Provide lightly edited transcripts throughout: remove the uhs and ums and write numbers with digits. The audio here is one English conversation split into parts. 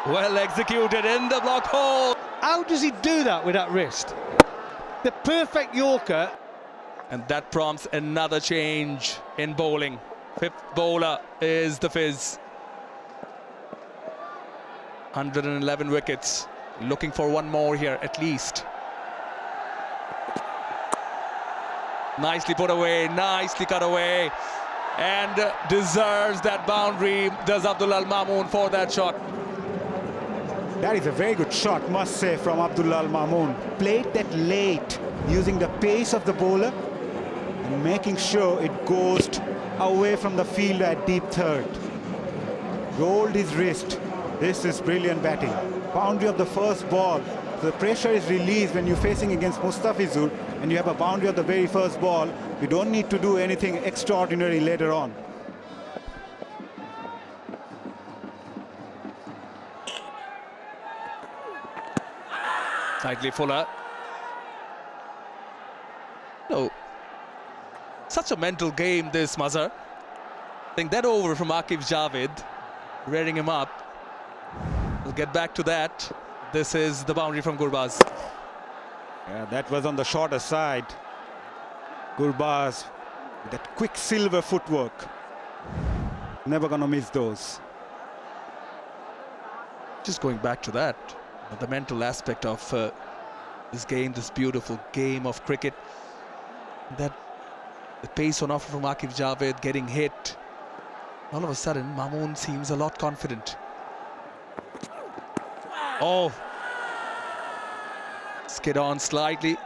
Well executed in the block hole. How does he do that with that wrist? The perfect Yorker. And that prompts another change in bowling. Fifth bowler is the Fizz. 111 wickets. Looking for one more here at least. Nicely put away, nicely cut away. And deserves that boundary, does Abdullah Al-Mamoon for that shot. That is a very good shot, must say, from Abdullah Al-Mamoon. Played that late, using the pace of the bowler and making sure it goes away from the fielder at deep third. Rolled his wrist. This is brilliant batting. Boundary of the first ball. So the pressure is released when you're facing against Mustafizur and you have a boundary of the very first ball. You don't need to do anything extraordinary later on. Slightly fuller. No. Such a mental game, this, Mazhar. I think that over from Aqib Javed, rearing him up. We'll get back to that. This is the boundary from Gurbaz. Yeah, that was on the shorter side. Gurbaz with that quicksilver footwork. Never gonna miss those. Just going back to that, the mental aspect of this game, this beautiful game of cricket. That the pace on offer from Aqib Javed getting hit. All of a sudden, Mamoon seems a lot confident. Oh, skid on slightly.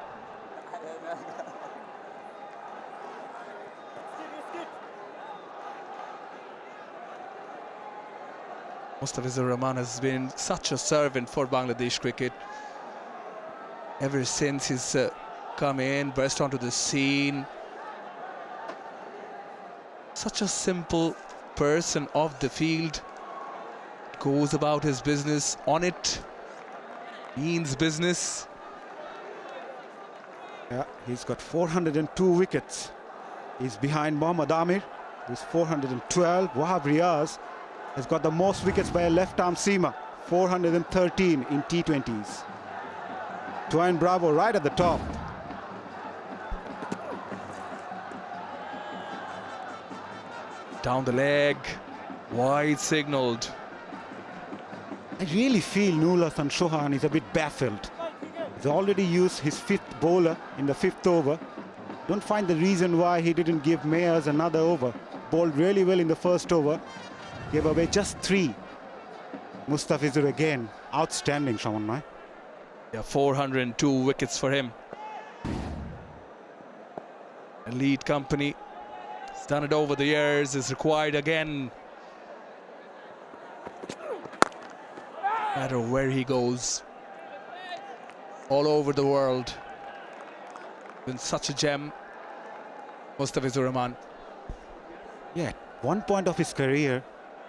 Mustafizur Rahman has been such a servant for Bangladesh cricket. Ever since he's come in, burst onto the scene. Such a simple person off the field. Goes about his business on it. Means business. Yeah, he's got 402 wickets. He's behind Mohammad Amir, who's 412. Wahab Riaz has got the most wickets by a left-arm seamer, 413 in T20s. Dwayne Bravo right at the top. Down the leg, wide signalled. I really feel Nul Hasan Chauhan is a bit baffled. He's already used his fifth bowler in the fifth over. Don't find the reason why he didn't give Mayers another over. Bowled really well in the first over. Gave away just 3. Mustafizur again. Outstanding, Shaman. Yeah, 402 wickets for him. Elite company. He's done it over the years. Is required again. No matter where he goes, all over the world, been such a gem, Mustafizur Rahman. Yeah, one point of his career,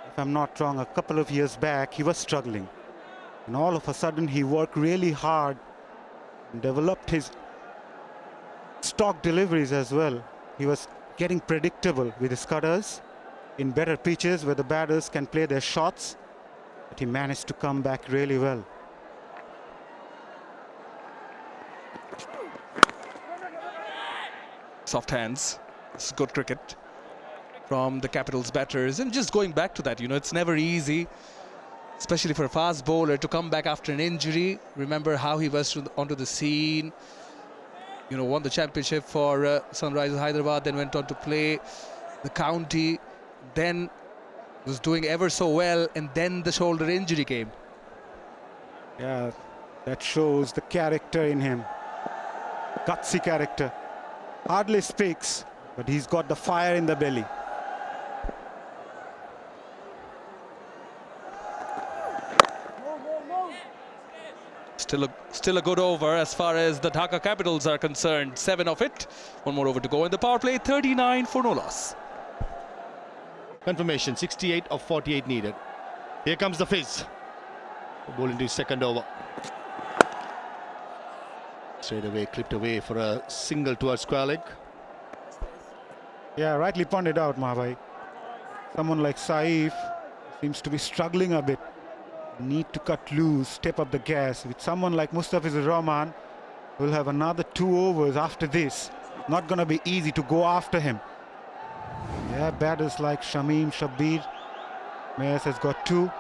if I'm not wrong, a couple of years back, he was struggling. And all of a sudden, he worked really hard and developed his stock deliveries as well. He was getting predictable with his cutters in better pitches where the batters can play their shots. But he managed to come back really well. Soft hands. This is good cricket from the Capital's batters. And just going back to that, you know, it's never easy, especially for a fast bowler, to come back after an injury. Remember how he was onto the scene. You know, won the championship for Sunrisers Hyderabad, then went on to play the county, then was doing ever so well, and then the shoulder injury came. Yeah, that shows the character in him. Gutsy character. Hardly speaks, but he's got the fire in the belly. Still a good over as far as the Dhaka Capitals are concerned. 7 of it. One more over to go in the power play. 39 for no loss. Confirmation, 68 of 48 needed. Here comes the Fizz. Ball into his second over. Straight away, clipped away for a single towards square leg. Yeah, rightly pointed out, Mahabhai. Someone like Saif seems to be struggling a bit. Need to cut loose, step up the gas. With someone like 𝗵𝗂𝗎𝗄𝗎, we'll have another 2 overs after this. Not going to be easy to go after him. Yeah, batters like Shamim, Shabbir. Mayers has got 2.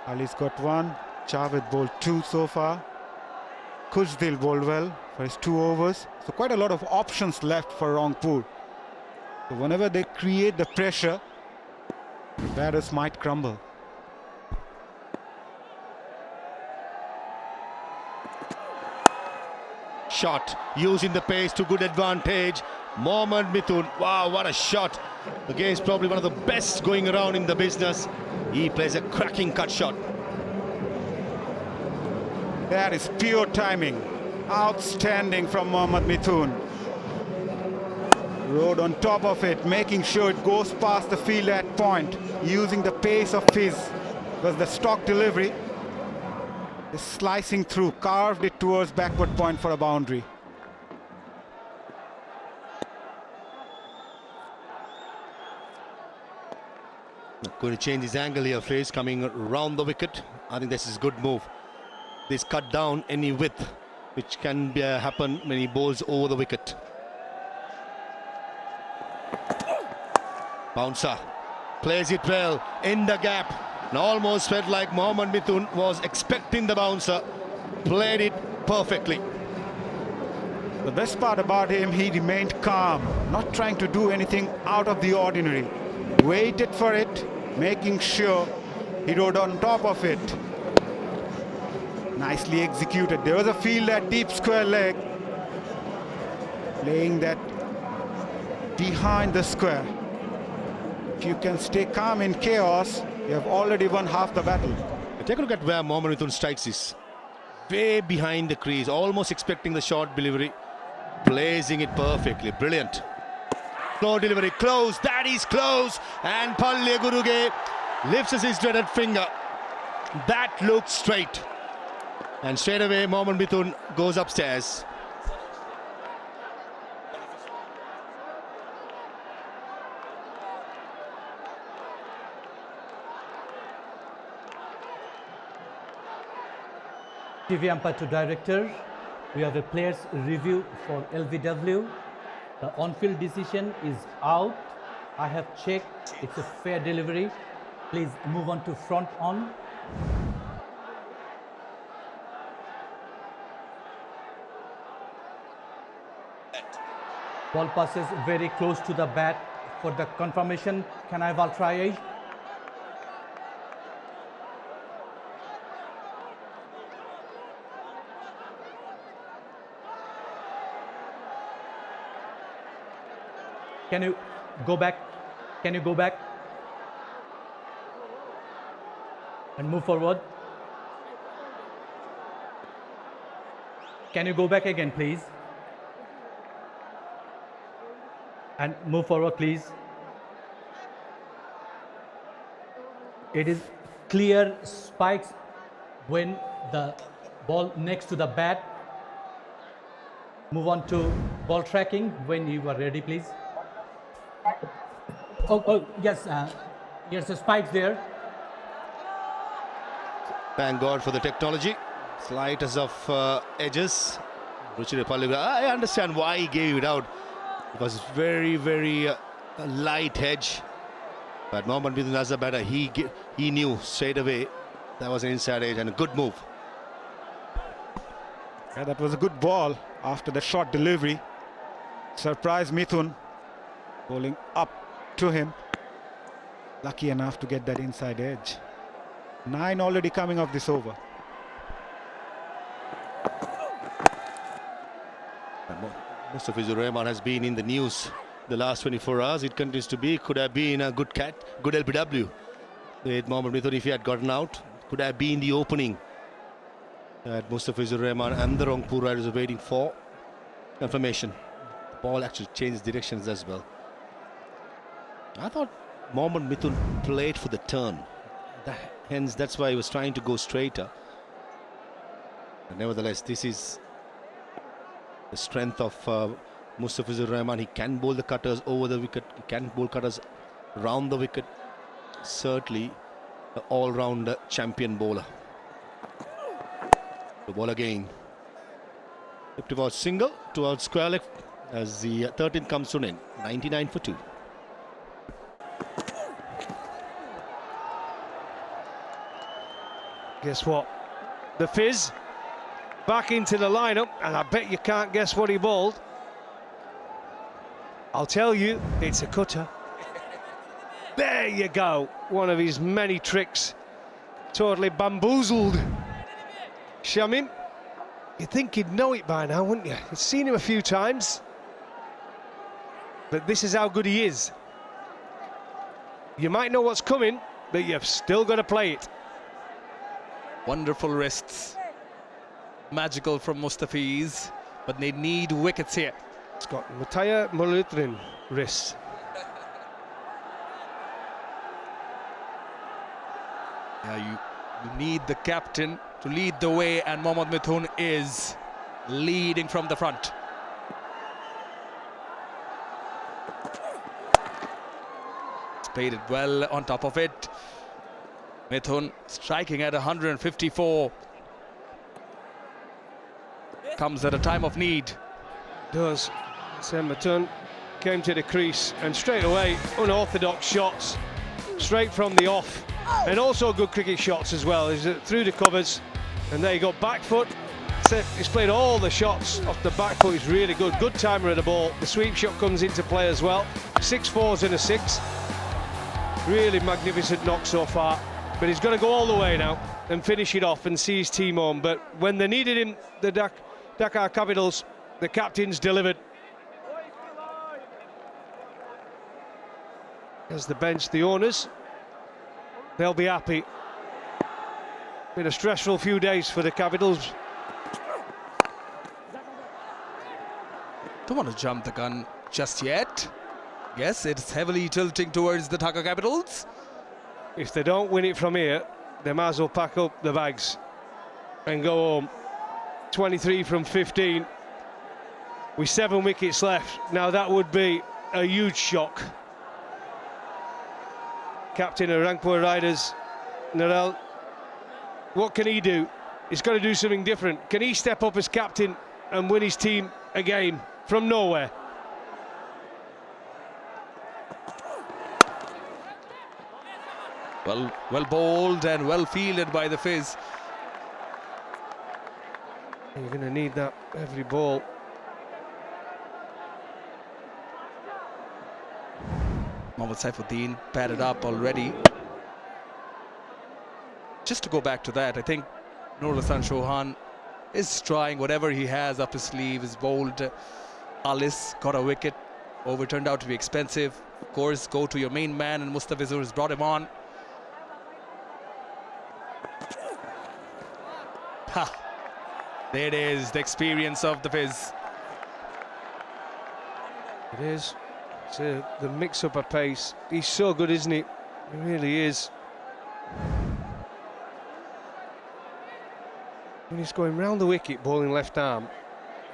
Ali's got 1. Javed bowled 2 so far. Khushdil bowled well for his 2 overs. So quite a lot of options left for Rangpur. So whenever they create the pressure, the batters might crumble. Shot, using the pace to good advantage. Mohammad Mithun, wow, what a shot. Against probably one of the best going around in the business. He plays a cracking cut shot. That is pure timing. Outstanding from Mohammad Mithun. Rode on top of it, making sure it goes past the field at point, using the pace of his, because the stock delivery is slicing through, carved it towards backward point for a boundary. Going to change his angle here, Face coming around the wicket. I think this is a good move. This cut down any width, which can happen when he bowls over the wicket. Bouncer plays it well in the gap, and almost felt like Mohammad Mithun was expecting the bouncer. Played it perfectly. The best part about him, he remained calm, not trying to do anything out of the ordinary. Waited for it, making sure he rode on top of it. Nicely executed. There was a field at deep square leg, playing that behind the square. If you can stay calm in chaos, you have already won half the battle. Take a look at where Mohammad Mithun strikes is. Way behind the crease, almost expecting the short delivery. Placing it perfectly, brilliant. Slow delivery, close, that is close. And Palle Guruge lifts his dreaded finger. That looks straight. And straight away, Mohammad Mithun goes upstairs. TV umpire to director. We have a players review for LBW. The on-field decision is out. I have checked. It's a fair delivery. Please move on to front on. Ball passes very close to the bat for the confirmation. 𝗂𝗃𝗃. Can you go back? Can you go back? And move forward. Can you go back again, please? And move forward, please. It is clear spikes when the ball next to the bat. Move on to ball tracking when you are ready, please. Oh, yes, here's the spikes there. Thank God for the technology. Slightest of edges. I understand why he gave it out. It was very, very light edge. But Mohammad Mithun as a batter, he knew straight away that was an inside edge and a good move. Yeah, that was a good ball after the short delivery. Surprised Mithun, bowling up to him. Lucky enough to get that inside edge. 9 already coming off this over. 𝗵𝗂𝗎𝗄𝗎 has been in the news the last 24 hours. It continues to be. Could have been a good cat, good LBW. With Mohammad Mithun, if he had gotten out, could have been the opening that 𝗵𝗂𝗎𝗄𝗎 and the Rangpur Riders are waiting for confirmation. The ball actually changes directions as well. I thought Mohammad Mithun played for the turn. Hence, that's why he was trying to go straighter. But nevertheless, this is the strength of 𝗵𝗂𝗎𝗄𝗎. He can bowl the cutters over the wicket. He can bowl cutters round the wicket. Certainly the all-round champion bowler. The ball again. 𝗃𝗶𝗱𝗃 single towards square leg as the 13th comes to an end. 99 for 2. Guess what? The Fizz back into the lineup, and I bet you can't guess what he bowled. I'll tell you, it's a cutter. There you go. One of his many tricks. Totally bamboozled Ŝamim. You'd think he'd know it by now, wouldn't you? You've seen him a few times. But this is how good he is. You might know what's coming, but you've still got to play it. Wonderful wrists. Magical from Mustafiz, but they need wickets here. It's got Mataya Mulutrin wrists. Yeah, you need the captain to lead the way, and Mohammad Mithun is leading from the front. Played it well on top of it. Mithun striking at 154. Comes at a time of need. Does. Sam Mithun came to the crease and straight away unorthodox shots straight from the off, and also good cricket shots as well. He's through the covers, and there you go, back foot. He's played all the shots off the back foot. He's really good. Good timer of the ball. The sweep shot comes into play as well. 6 4s and a 6. Really magnificent knock so far, but he's got to go all the way now and finish it off and see his team home. But when they needed him, the Dhaka Capitals, the captains delivered. As the bench, the owners, they'll be happy. Been a stressful few days for the Capitals. Don't want to jump the gun just yet. Yes, it's heavily tilting towards the Dhaka Capitals. If they don't win it from here, they might as well pack up the bags and go home. 23 from 15 with 7 wickets left. Now that would be a huge shock. Captain of Rangpur Riders, Narelle, what can he do? He's got to do something different. Can he step up as captain and win his team a game from nowhere? Well bowled and well fielded by the Fizz. You're going to need that every ball. Mohammad Saifuddin padded up already. Just to go back to that, I think Nur Hasan Chauhan is trying whatever he has up his sleeve. Is bowled Alice, got a wicket, over turned out to be expensive. Of course, go to your main man, and Mustafiz has brought him on. Ha! There it is, the experience of the Fizz. It is. It's the mix-up of pace. He's so good, isn't he? He really is. When he's going round the wicket, bowling left arm,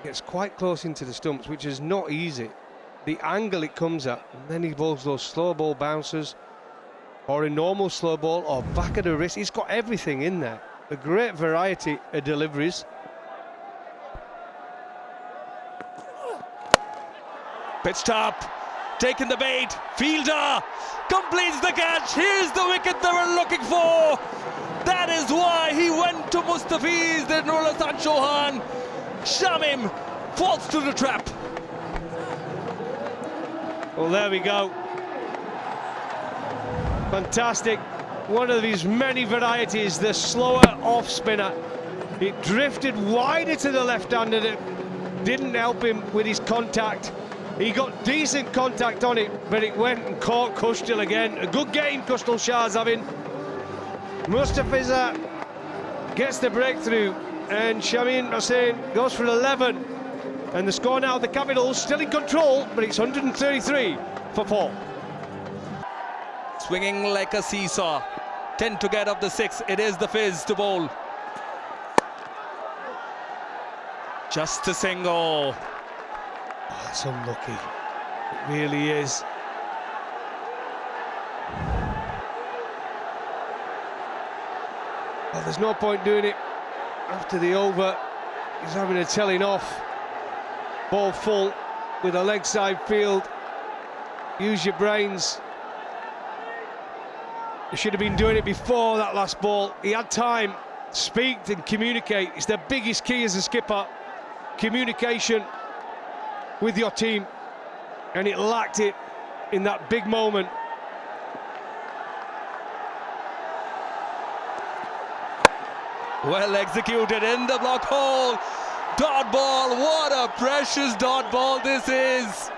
he gets quite close into the stumps, which is not easy. The angle it comes at, and then he bowls those slow ball bouncers, or a normal slow ball, or back of the wrist. He's got everything in there. A great variety of deliveries. Pitched up, taking the bait, fielder completes the catch. Here's the wicket they were looking for. That is why he went to Mustafiz, then Nur Hasan Chauhan. Ŝamim falls to the trap. Well, there we go. Fantastic. One of these many varieties, the slower off spinner. It drifted wider to the left-hander. It didn't help him with his contact. He got decent contact on it, but it went and caught 𝗂𝗃𝗃 again. A good game 𝗂𝗃𝗃 Shah's having. Mustafiz gets the breakthrough, and Ŝamim Hussain goes for 11. And the score now, the Capitals still in control, but it's 133 for 4. Swinging like a seesaw. 10 to get up the 6. It is the Fizz to bowl. Just a single. Oh, that's unlucky. It really is. Well, there's no point doing it after the over. He's having a telling off. Ball full with a leg side field. Use your brains. He should have been doing it before that last ball. He had time to speak and communicate. It's the biggest key as a skipper. Communication with your team. And it lacked it in that big moment. Well executed in the block hole. Dot ball, what a precious dot ball this is.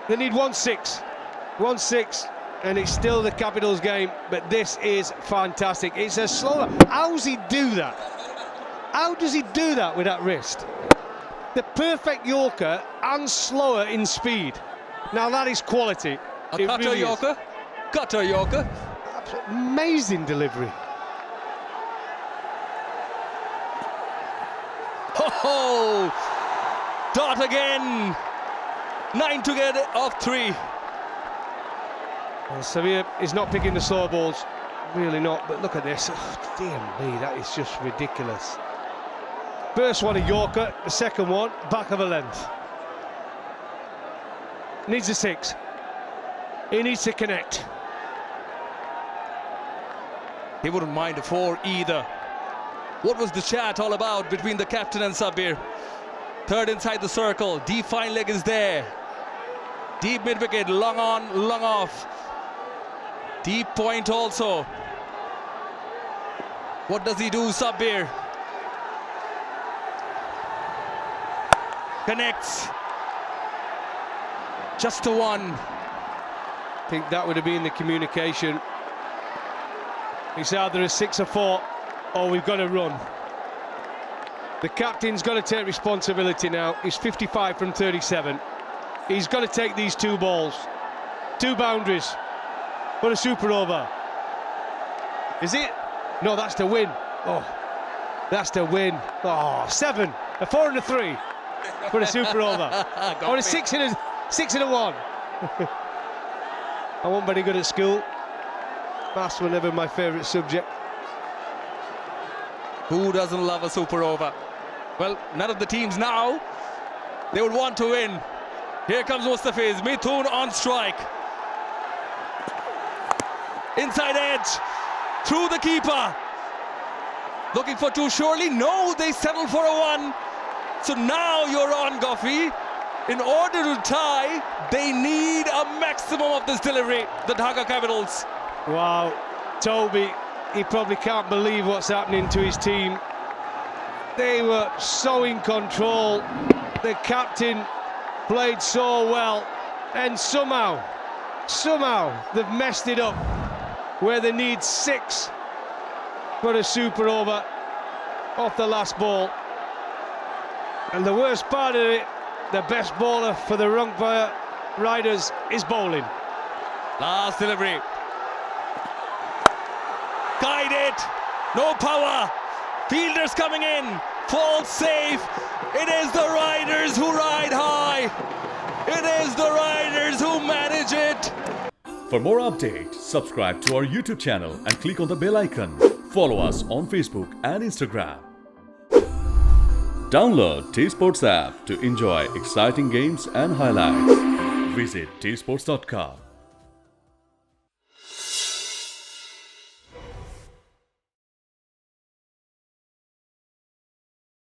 They need 1-6. 1-6, and it's still the Capitals game, but this is fantastic. It's a slower. How does he do that? How does he do that with that wrist? The perfect Yorker and slower in speed. Now that is quality. A cutter really Yorker. Cutter Yorker. Amazing delivery. Oh, dot again. 9 to get off 3. Well, Sevilla is not picking the slow balls, really not. But look at this. Oh, dear me, that is just ridiculous. First one a Yorker, the second one back of a length. Needs a 6. He needs to connect. He wouldn't mind a 4 either. What was the chat all about between the captain and Sabir? Third inside the circle. Deep fine leg is there. Deep mid wicket, long on, long off. Deep point also. What does he do, Sabir? Connects. Just a 1. I think that would have been the communication. It's either a 6 or 4, or we've got to run. The captain's got to take responsibility now. He's 55 from 37. He's got to take these 2 balls. 2 boundaries for a super over. Is it? No, that's the win. Oh, that's the win. Oh, 7, a 4 and a 3 for a super over. Or a 6 and a 1. I wasn't very good at school. Maths were never my favourite subject. Who doesn't love a super over? Well, none of the teams now. They would want to win. Here comes Mustafiz. Mithun on strike. Inside edge. Through the keeper. Looking for 2 surely. No, they settle for a 1. So now you're on, Goffey. In order to tie, they need a maximum of this delivery, the Dhaka Capitals. Wow, Toby, he probably can't believe what's happening to his team. They were so in control. The captain played so well, and somehow they've messed it up where they need 6 for a super over off the last ball. And the worst part of it, the best bowler for the Rangpur Riders is bowling. Last delivery. Guide it. No power. Fielders coming in. Falls safe. It is the Riders who ride high. It is the Riders who manage it. For more updates, subscribe to our YouTube channel and click on the bell icon. Follow us on Facebook and Instagram. Download 𝗃𝗵𝗃𝗃 app to enjoy exciting games and highlights. Visit 𝗃𝗵𝗃𝗃𝗃.com.